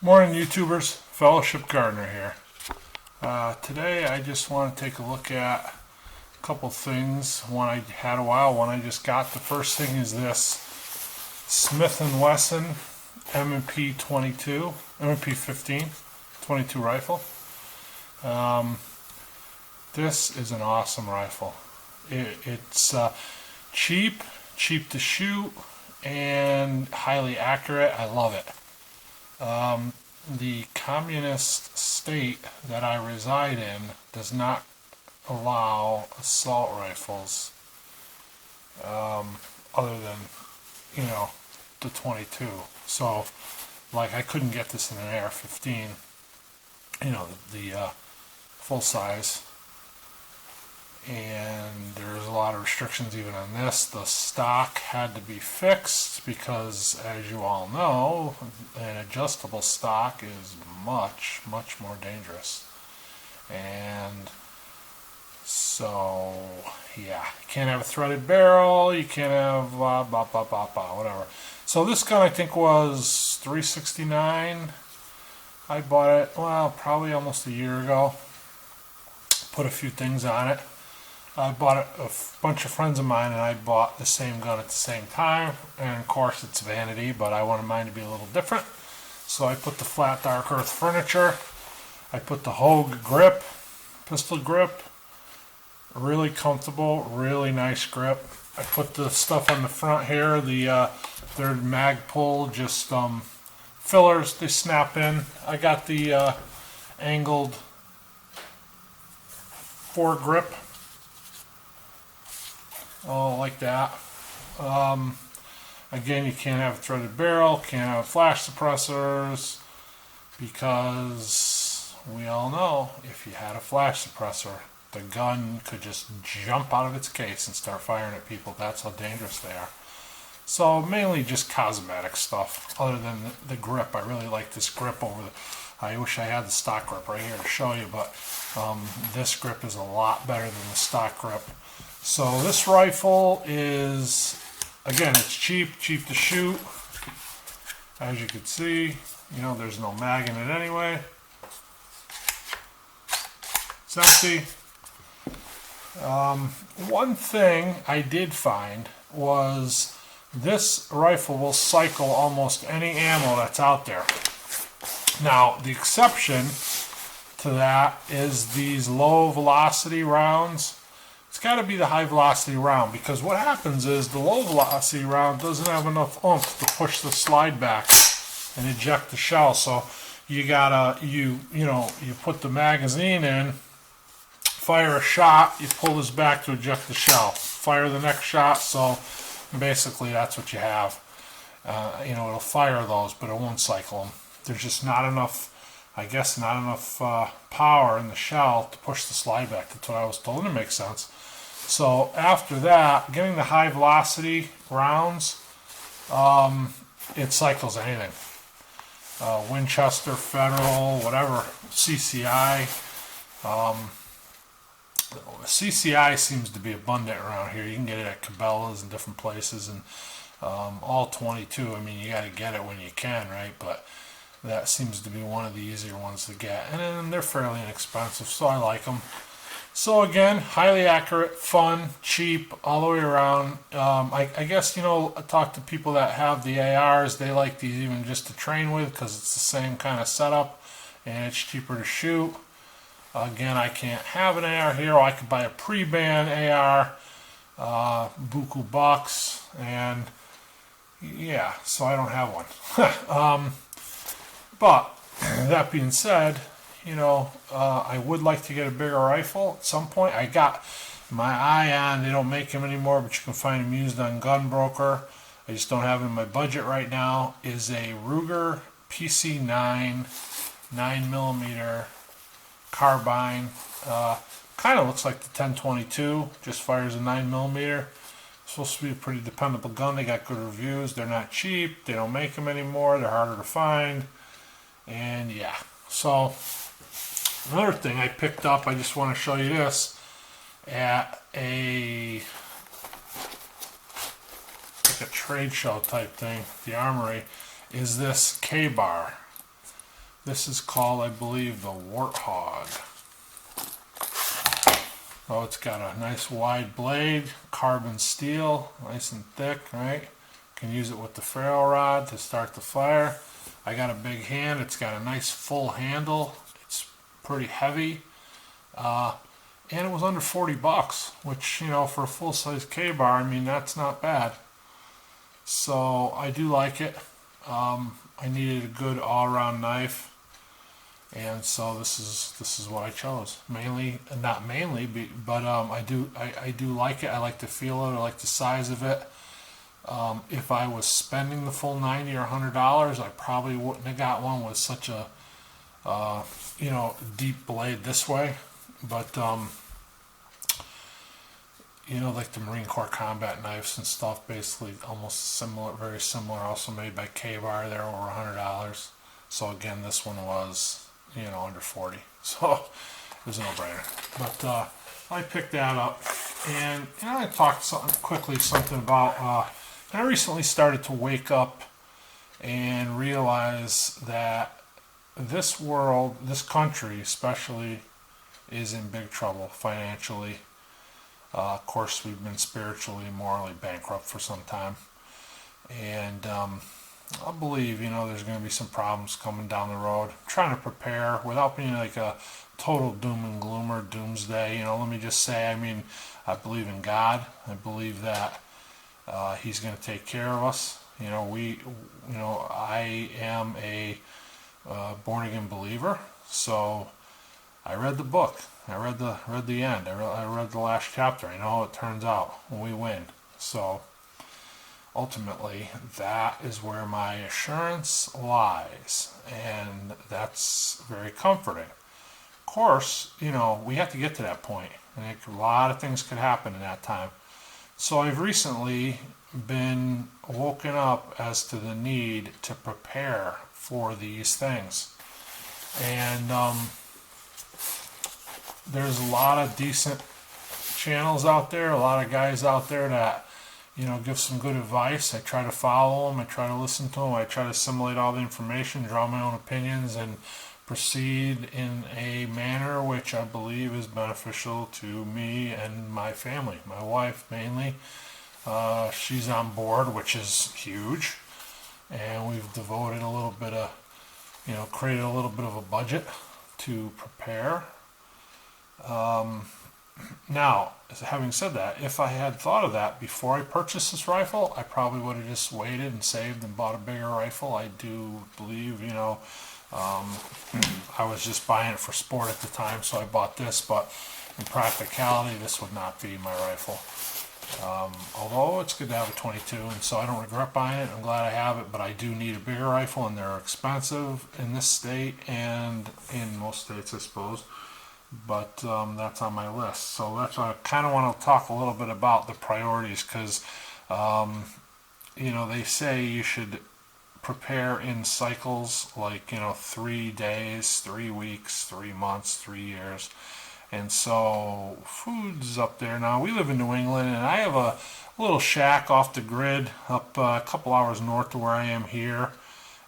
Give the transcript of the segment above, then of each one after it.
Morning YouTubers, Fellowship Gardener here. Today I just want to take a look at a couple things. One I had a while, one I just got. The first thing is this Smith & Wesson M&P 22, M&P 15, 22 rifle. This is an awesome rifle. It's cheap to shoot, and highly accurate. I love it. The communist state that I reside in does not allow assault rifles other than, the 22. So, like, I couldn't get this in an AR-15, the full size. And there's a lot of restrictions even on this. The stock had to be fixed because, as you all know, an adjustable stock is much more dangerous. And so, yeah, you can't have a threaded barrel, you can't have whatever. So this gun I think was $369. I bought it, probably almost a year ago. Put a few things on it. I bought it, a bunch of friends of mine and I bought the same gun at the same time, and of course it's vanity, but I wanted mine to be a little different. So I put the flat dark earth furniture, I put the Hogue grip, pistol grip, really comfortable, really nice grip. I put the stuff on the front here, they're mag pull, just fillers, they snap in. I got the angled foregrip. Oh, like that. Again, you can't have a threaded barrel, can't have flash suppressors, because we all know if you had a flash suppressor, the gun could just jump out of its case and start firing at people. That's how dangerous they are. So mainly just cosmetic stuff, other than the grip. I really like this grip over the... I wish I had the stock grip right here to show you, but this grip is a lot better than the stock grip. So this rifle is, again, it's cheap to shoot. As you can see, there's no mag in it anyway. It's empty. One thing I did find was this rifle will cycle almost any ammo that's out there. Now, the exception to that is these low velocity rounds. It's got to be the high velocity round, because what happens is the low velocity round doesn't have enough oomph to push the slide back and eject the shell. So you gotta, you put the magazine in, fire a shot, you pull this back to eject the shell, fire the next shot. So basically that's what you have. It'll fire those, but it won't cycle them. There's just not enough, power in the shell to push the slide back. That's what I was told, and it makes sense. So after that, getting the high velocity rounds, it cycles anything. Winchester, Federal, whatever, CCI. CCI seems to be abundant around here. You can get it at Cabela's and different places, and all 22. I mean, you got to get it when you can, right? But that seems to be one of the easier ones to get, and then they're fairly inexpensive, so I like them. So again, highly accurate, fun, cheap, all the way around. I guess, I talk to people that have the ARs, they like these even just to train with, because it's the same kind of setup, and it's cheaper to shoot. Again, I can't have an AR here, or I could buy a pre-ban AR, buku bucks, and yeah, so I don't have one. But that being said, I would like to get a bigger rifle at some point. I got my eye on, they don't make them anymore, but you can find them used on Gunbroker. I just don't have them in my budget right now. Is a Ruger PC9 9mm carbine. Kind of looks like the 1022, just fires a 9mm. Supposed to be a pretty dependable gun. They got good reviews. They're not cheap. They don't make them anymore. They're harder to find. And yeah, so another thing I picked up, I just want to show you this, at a trade show type thing, the Armory, is this K-bar. This is called, I believe, the Warthog. Oh, it's got a nice wide blade, carbon steel, nice and thick, right? Can use it with the ferro rod to start the fire. I got a big hand. It's got a nice full handle. It's pretty heavy. And it was under 40 bucks, which, you know, for a full-size K-bar, I mean, that's not bad. So I do like it. I needed a good all-around knife, and so this is what I chose. Mainly, not mainly, but I do like it. I like the feel of it. I like the size of it. If I was spending the full $90 or $100, I probably wouldn't have got one with such a you know, deep blade this way. But you know, like the Marine Corps combat knives and stuff, basically almost similar, very similar, also made by K-Bar. They're over $100. So again, this one was, you know, under 40. So it was a no-brainer. But I picked that up, and you know, I talked something about. I recently started to wake up and realize that this world, this country especially, is in big trouble financially. Of course, we've been spiritually and morally bankrupt for some time. And I believe, you know, there's going to be some problems coming down the road. I'm trying to prepare without being like a total doom and gloomer, doomsday. You know, let me just say, I mean, I believe in God. I believe that He's going to take care of us. You know, I am a born again believer, so I read the book. I read the end. I read the last chapter. I know how it turns out when we win. So ultimately, that is where my assurance lies, and that's very comforting. Of course, you know, we have to get to that point, and a lot of things could happen in that time. So I've recently been woken up as to the need to prepare for these things, and there's a lot of decent channels out there, a lot of guys out there that, you know, give some good advice. I try to follow them, I try to listen to them, I try to assimilate all the information, draw my own opinions, and proceed in a manner which I believe is beneficial to me and my family. My wife mainly, she's on board, which is huge, and we've devoted a little bit of, you know, created a little bit of a budget to prepare. Now, having said that, if I had thought of that before I purchased this rifle, I probably would have just waited and saved and bought a bigger rifle. I do believe, you know, I was just buying it for sport at the time, so I bought this, but in practicality, this would not be my rifle. Although it's good to have a 22, and so I don't regret buying it. I'm glad I have it, but I do need a bigger rifle, and they're expensive in this state and in most states, I suppose. But that's on my list. So that's why I kind of want to talk a little bit about the priorities, because you know, they say you should prepare in cycles, like, you know, 3 days, 3 weeks, 3 months, 3 years. And so food's up there. Now, we live in New England, and I have a little shack off the grid up a couple hours north of where I am here.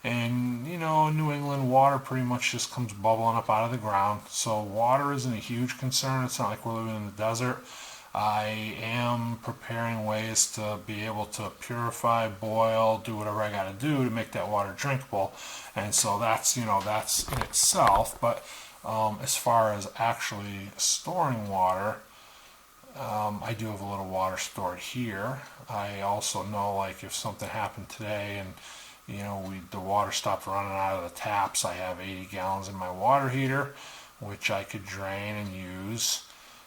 And, you know, in New England, water pretty much just comes bubbling up out of the ground. So water isn't a huge concern. It's not like we're living in the desert. I am preparing ways to be able to purify, boil, do whatever I got to do to make that water drinkable. And so that's, you know, that's in itself. But as far as actually storing water, I do have a little water stored here. I also know, like, if something happened today and, you know, the water stopped running out of the taps, I have 80 gallons in my water heater, which I could drain and use.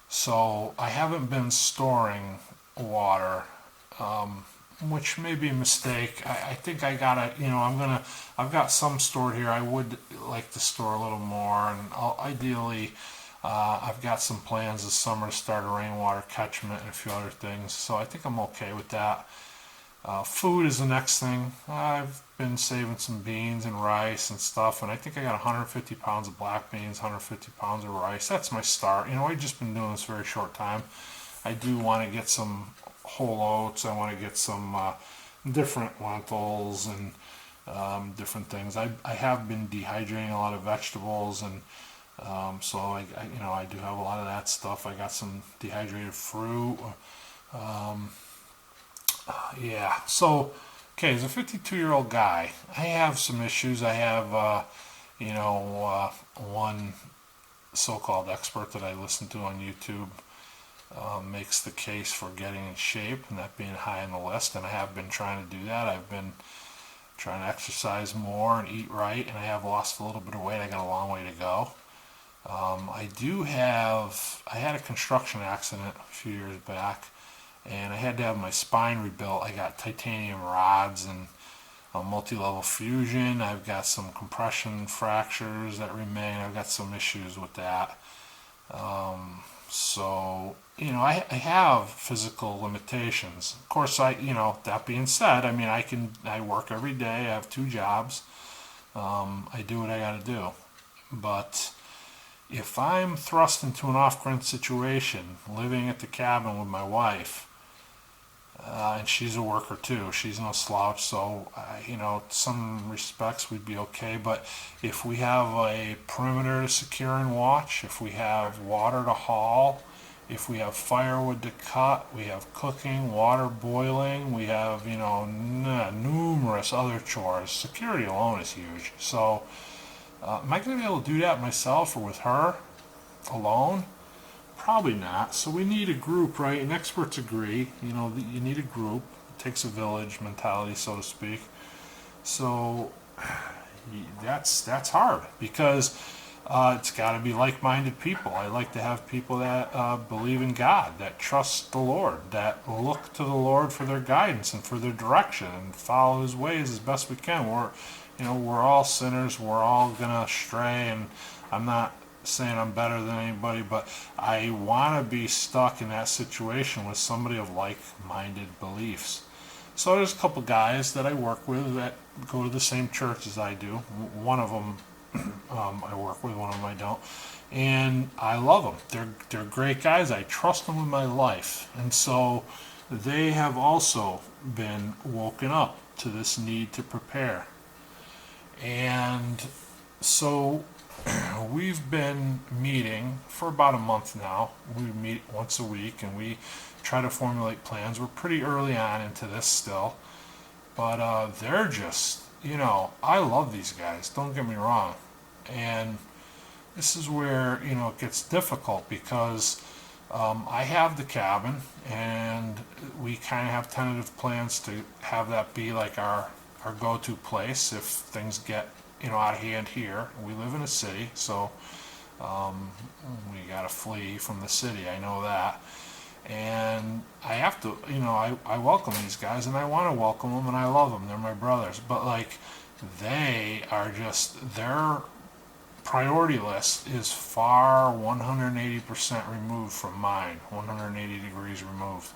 So I haven't been storing water, which may be a mistake. I think I gotta, you know, I've got some stored here. I would like to store a little more, and ideally, I've got some plans this summer to start a rainwater catchment and a few other things. So I think I'm okay with that. Food is the next thing. I've been saving some beans and rice and stuff, and I think I got 150 pounds of black beans, 150 pounds of rice. That's my start. You know, I've just been doing this a very short time. I do want to get some whole oats. I want to get some different lentils and different things. I have been dehydrating a lot of vegetables, and so I do have a lot of that stuff. I got some dehydrated fruit. Um, yeah. So, okay, as a 52-year-old guy, I have some issues. I have, one so-called expert that I listen to on YouTube makes the case for getting in shape and that being high on the list, and I have been trying to do that. I've been trying to exercise more and eat right, and I have lost a little bit of weight. I got a long way to go. I had a construction accident a few years back, and I had to have my spine rebuilt. I got titanium rods and a multi-level fusion. I've got some compression fractures that remain. I've got some issues with that. I have physical limitations. Of course, that being said, I mean, I work every day. I have 2 jobs. I do what I got to do. But if I'm thrust into an off-grid situation, living at the cabin with my wife, and she's a worker too. She's no slouch, so some respects we'd be okay. But if we have a perimeter to secure and watch, if we have water to haul, if we have firewood to cut, we have cooking, water boiling, we have numerous other chores. Security alone is huge. So, am I going to be able to do that myself or with her alone? Probably not. So we need a group, right? And experts agree. You need a group. It takes a village mentality, so to speak. So that's hard because it's got to be like-minded people. I like to have people that believe in God, that trust the Lord, that look to the Lord for their guidance and for their direction, and follow His ways as best we can. We're all sinners. We're all gonna stray, and I'm not saying I'm better than anybody, but I want to be stuck in that situation with somebody of like-minded beliefs. So there's a couple guys that I work with that go to the same church as I do. One of them I work with, one of them I don't, and I love them. They're great guys. I trust them with my life, and so they have also been woken up to this need to prepare. And so we've been meeting for about a month now. We meet once a week and we try to formulate plans. We're pretty early on into this still, but they're just, I love these guys, don't get me wrong. And this is where, it gets difficult because I have the cabin and we kind of have tentative plans to have that be like our go-to place if things get out of hand here. We live in a city, so we gotta flee from the city. I know that, and I have to. I welcome these guys, and I want to welcome them, and I love them. They're my brothers, but they are just their priority list is far 180% removed from mine. 180 degrees removed.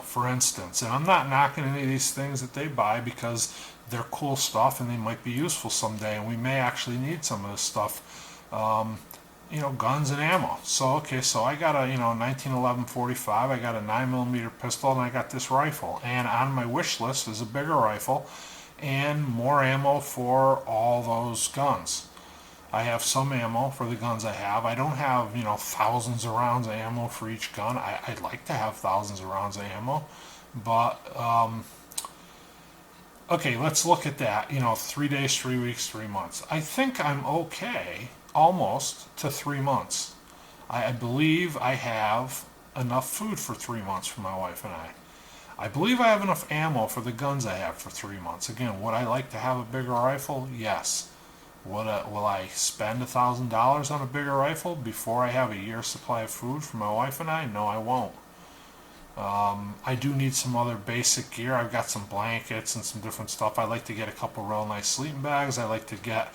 For instance, and I'm not knocking any of these things that they buy because they're cool stuff and they might be useful someday, and we may actually need some of this stuff. Guns and ammo. So I got a 1911 45. I got a 9mm pistol, and I got this rifle. And on my wish list is a bigger rifle and more ammo for all those guns. I have some ammo for the guns I have. I don't have, thousands of rounds of ammo for each gun. I'd like to have thousands of rounds of ammo. But, okay, let's look at that. 3 days, 3 weeks, 3 months. I think I'm okay almost to 3 months. I believe I have enough food for 3 months for my wife and I. I believe I have enough ammo for the guns I have for 3 months. Again, would I like to have a bigger rifle? Yes. Will I spend $1,000 on a bigger rifle before I have a year's supply of food for my wife and I? No, I won't. I do need some other basic gear. I've got some blankets and some different stuff. I like to get a couple real nice sleeping bags. I like to get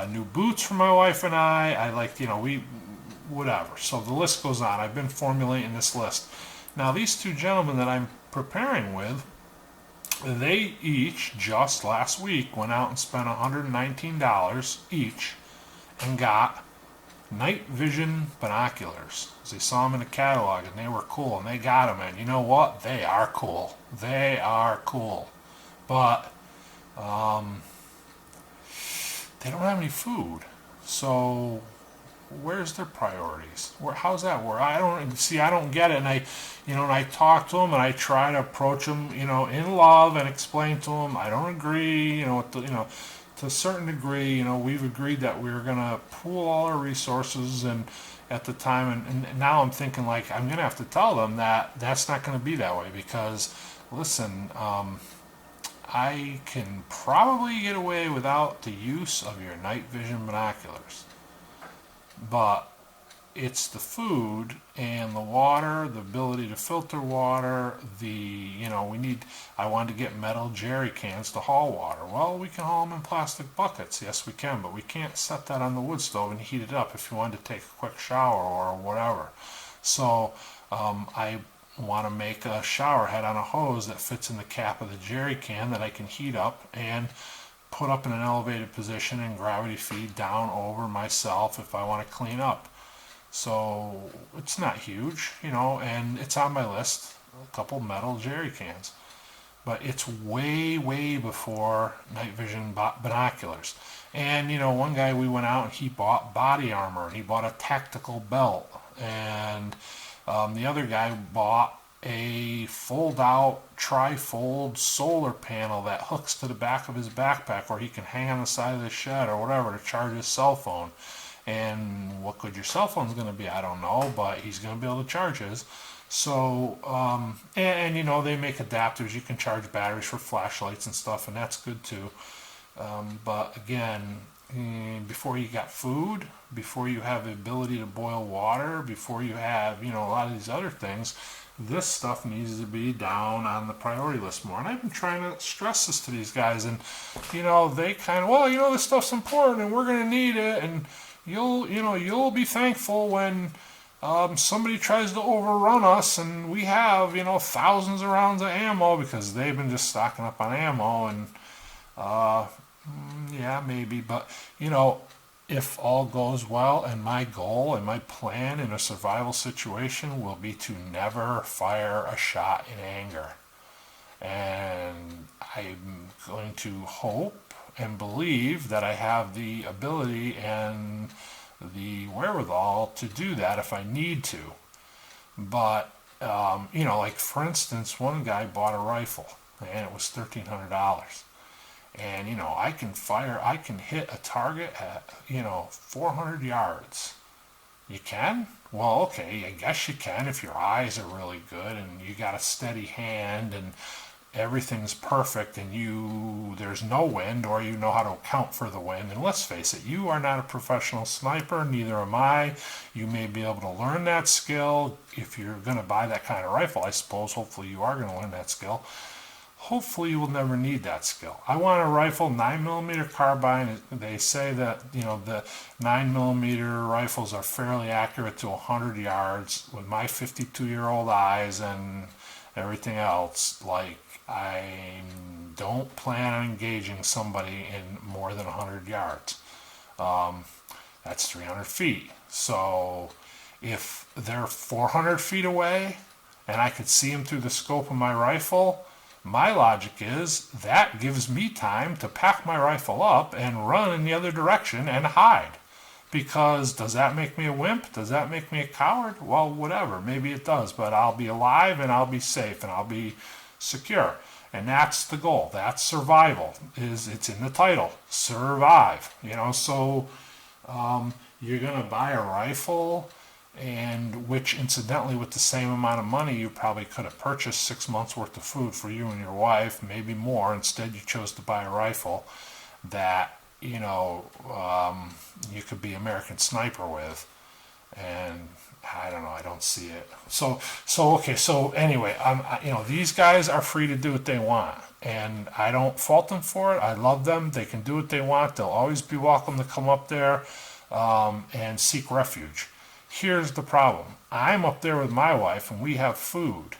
new boots for my wife and I like, whatever. So the list goes on. I've been formulating this list. Now, these 2 gentlemen that I'm preparing with, they each just last week went out and spent $119 each and got night vision binoculars. They saw them in the catalog and they were cool, and they got them, and you know what? They are cool. They are cool. but they don't have any food. So where's their priorities? How's that work? I don't see. I don't get it. And I talk to them and I try to approach them, in love and explain to them I don't agree. To a certain degree, we've agreed that we were going to pool all our resources and at the time, and now I'm thinking like I'm going to have to tell them that that's not going to be that way because, listen, I can probably get away without the use of your night vision binoculars, but it's the food and the water, the ability to filter water, I wanted to get metal jerry cans to haul water. Well, we can haul them in plastic buckets. Yes, we can, but we can't set that on the wood stove and heat it up if you wanted to take a quick shower or whatever. So I want to make a shower head on a hose that fits in the cap of the jerry can that I can heat up and put up in an elevated position and gravity feed down over myself if I want to clean up. So it's not huge, and it's on my list, a couple metal jerry cans. But it's way, way before night vision binoculars. And, one guy, we went out and he bought body armor and he bought a tactical belt. And the other guy bought a fold-out, tri-fold solar panel that hooks to the back of his backpack where he can hang on the side of the shed or whatever to charge his cell phone. And what good your cell phone's going to be, I don't know, but he's going to be able to charge his. So, they make adapters. You can charge batteries for flashlights and stuff, and that's good too. But again, before you got food, before you have the ability to boil water, before you have, a lot of these other things, this stuff needs to be down on the priority list more. And I've been trying to stress this to these guys, and, they kind of, this stuff's important and we're going to need it, and you'll be thankful when somebody tries to overrun us and we have, thousands of rounds of ammo because they've been just stocking up on ammo and, yeah, maybe. But, if all goes well and my goal and my plan in a survival situation will be to never fire a shot in anger. And I'm going to hope and believe that I have the ability and the wherewithal to do that if I need to. But, like for instance, one guy bought a rifle and it was $1,300. And, I can hit a target at, 400 yards. You can? Well, okay, I guess you can if your eyes are really good and you got a steady hand and everything's perfect and there's no wind or you know how to account for the wind. And let's face it, you are not a professional sniper, neither am I. You may be able to learn that skill if you're going to buy that kind of rifle, I suppose. Hopefully you are going to learn that skill. Hopefully you will never need that skill. I want a rifle, 9mm carbine. They say that, the 9mm rifles are fairly accurate to 100 yards. With my 52-year-old eyes and everything else, I don't plan on engaging somebody in more than 100 yards. That's 300 feet. So if they're 400 feet away and I could see them through the scope of my rifle, my logic is that gives me time to pack my rifle up and run in the other direction and hide. Because does that make me a wimp? Does that make me a coward? Well, whatever. Maybe it does. But I'll be alive and I'll be safe and I'll be secure. And that's the goal. That's survival. It's in the title. Survive. So you're going to buy a rifle, and which incidentally with the same amount of money you probably could have purchased 6 months worth of food for you and your wife, maybe more. Instead you chose to buy a rifle that you could be American Sniper with, and I don't know, I don't see it. So anyway, these guys are free to do what they want, and I don't fault them for it. I love them. They can do what they want. They'll always be welcome to come up there and seek refuge. Here's the problem. I'm up there with my wife, and we have food,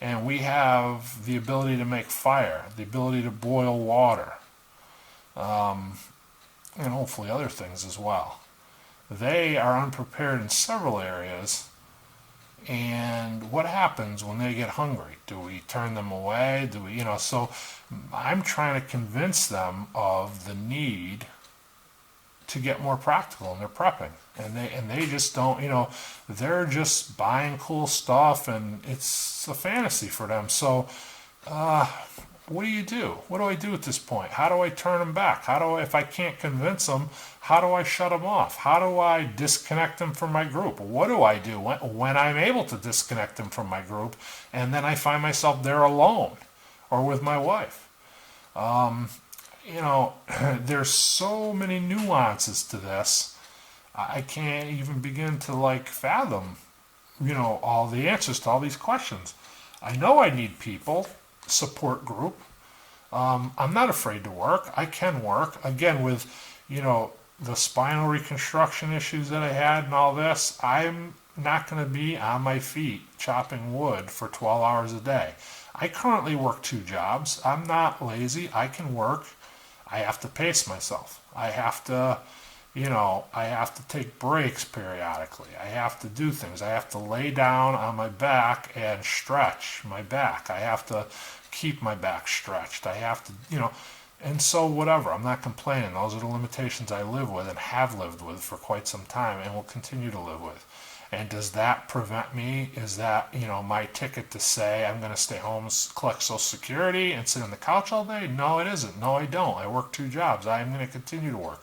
and we have the ability to make fire, the ability to boil water, and hopefully other things as well. They are unprepared in several areas, And what happens when they get hungry? Do we turn them away? Do we, so I'm trying to convince them of the need to get more practical in their prepping. And they just don't, they're just buying cool stuff and it's a fantasy for them. So what do you do? What do I do at this point? How do I turn them back? If I can't convince them, how do I shut them off? How do I disconnect them from my group? What do I do when I'm able to disconnect them from my group and then I find myself there alone or with my wife? There's so many nuances to this. I can't even begin to fathom, all the answers to all these questions. I know I need people, support group. I'm not afraid to work. I can work. Again, with, the spinal reconstruction issues that I had and all this, I'm not going to be on my feet chopping wood for 12 hours a day. I currently work 2 jobs. I'm not lazy. I can work. I have to pace myself. I have to take breaks periodically. I have to do things. I have to lay down on my back and stretch my back. I have to keep my back stretched. I have to, and so whatever. I'm not complaining. Those are the limitations I live with and have lived with for quite some time and will continue to live with. And does that prevent me? Is that, my ticket to say I'm going to stay home, collect Social Security, and sit on the couch all day? No, it isn't. No, I don't. I work 2 jobs. I'm going to continue to work.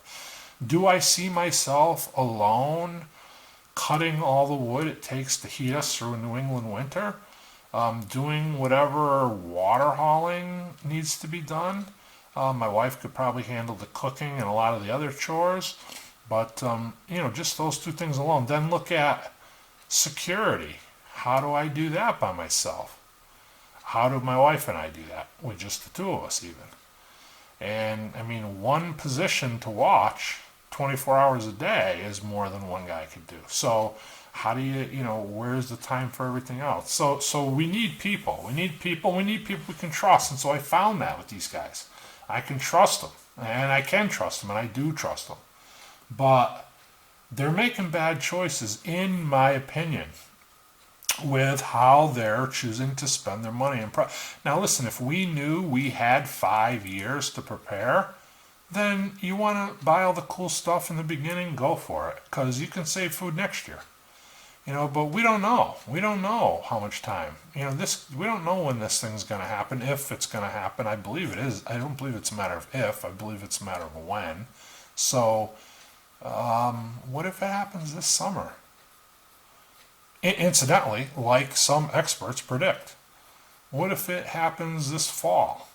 Do I see myself alone cutting all the wood it takes to heat us through a New England winter? Doing whatever water hauling needs to be done? My wife could probably handle the cooking and a lot of the other chores. But, just those 2 things alone. Then look at security. How do I do that by myself? How do my wife and I do that? With just the 2 of us even. And, one position to watch 24 hours a day is more than one guy could do. So how do you, where's the time for everything else? So we need people. We need people we can trust. And so I found that with these guys. I can trust them. And I can trust them. And I do trust them. But they're making bad choices, in my opinion, with how they're choosing to spend their money. Now, listen, if we knew we had 5 years to prepare, then you want to buy all the cool stuff in the beginning, go for it, because you can save food next year. But we don't know. We don't know how much time. We don't know when this thing's going to happen, if it's going to happen. I believe it is. I don't believe it's a matter of if. I believe it's a matter of when. So what if it happens this summer? Incidentally, like some experts predict. What if it happens this fall?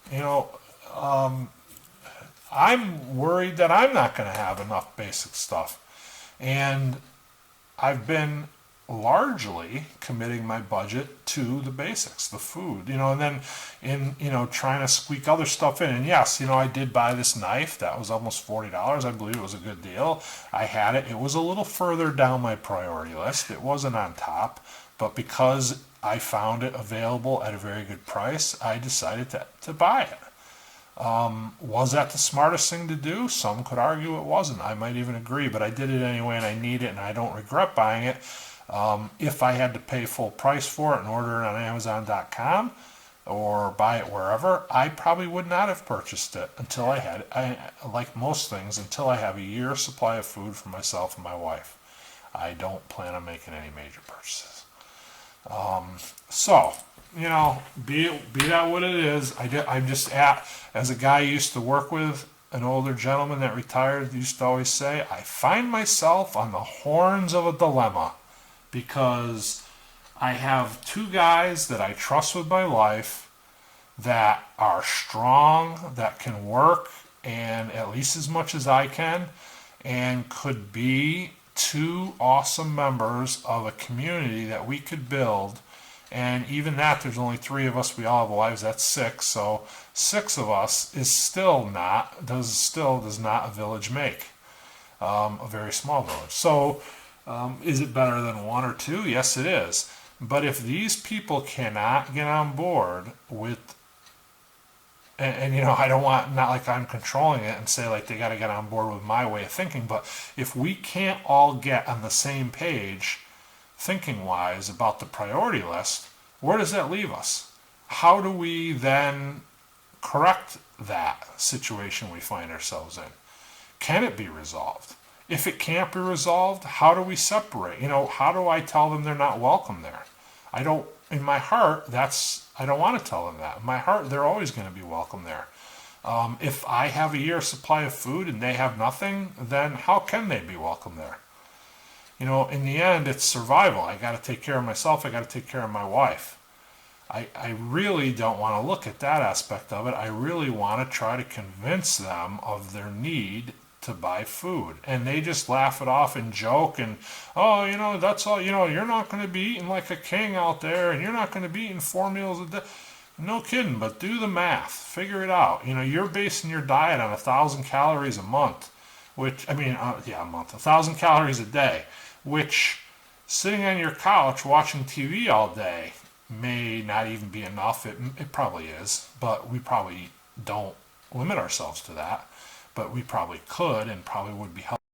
I'm worried that I'm not going to have enough basic stuff. And I've been largely committing my budget to the basics, the food, and then trying to squeak other stuff in. And yes, I did buy this knife that was almost $40. I believe it was a good deal. I had it. It was a little further down my priority list. It wasn't on top, but because I found it available at a very good price, I decided to buy it. Was that the smartest thing to do? Some could argue it wasn't. I might even agree, but I did it anyway, and I need it, and I don't regret buying it. If I had to pay full price for it and order it on Amazon.com or buy it wherever, I probably would not have purchased it until like most things, until I have a year's supply of food for myself and my wife. I don't plan on making any major purchases. Be that what it is. I'm just as a guy I used to work with, an older gentleman that retired used to always say, I find myself on the horns of a dilemma because I have 2 guys that I trust with my life that are strong, that can work, and at least as much as I can, and could be 2 awesome members of a community that we could build. And even that, there's only 3 of us. We all have wives. That's 6. So 6 of us does not a village make, a very small village. So is it better than 1 or 2? Yes, it is. But if these people cannot get on board with, and I don't want, not like I'm controlling it and say like they got to get on board with my way of thinking, but if we can't all get on the same page thinking wise about the priority list, where does that leave us? How do we then correct that situation we find ourselves in? Can it be resolved? If it can't be resolved, how do we separate? How do I tell them they're not welcome there? In my heart, I don't want to tell them that. In my heart, they're always going to be welcome there. If I have a year's supply of food and they have nothing, then how can they be welcome there? In the end, it's survival. I got to take care of myself. I got to take care of my wife. I really don't want to look at that aspect of it. I really want to try to convince them of their need to buy food. And they just laugh it off and joke and, oh, that's all, you're not going to be eating like a king out there, and you're not going to be eating 4 meals a day. No kidding, but do the math. Figure it out. You're basing your diet on 1,000 calories a month, a month, 1,000 calories a day, which sitting on your couch watching TV all day may not even be enough. It probably is, but we probably don't limit ourselves to that. But we probably could and probably would be helpful.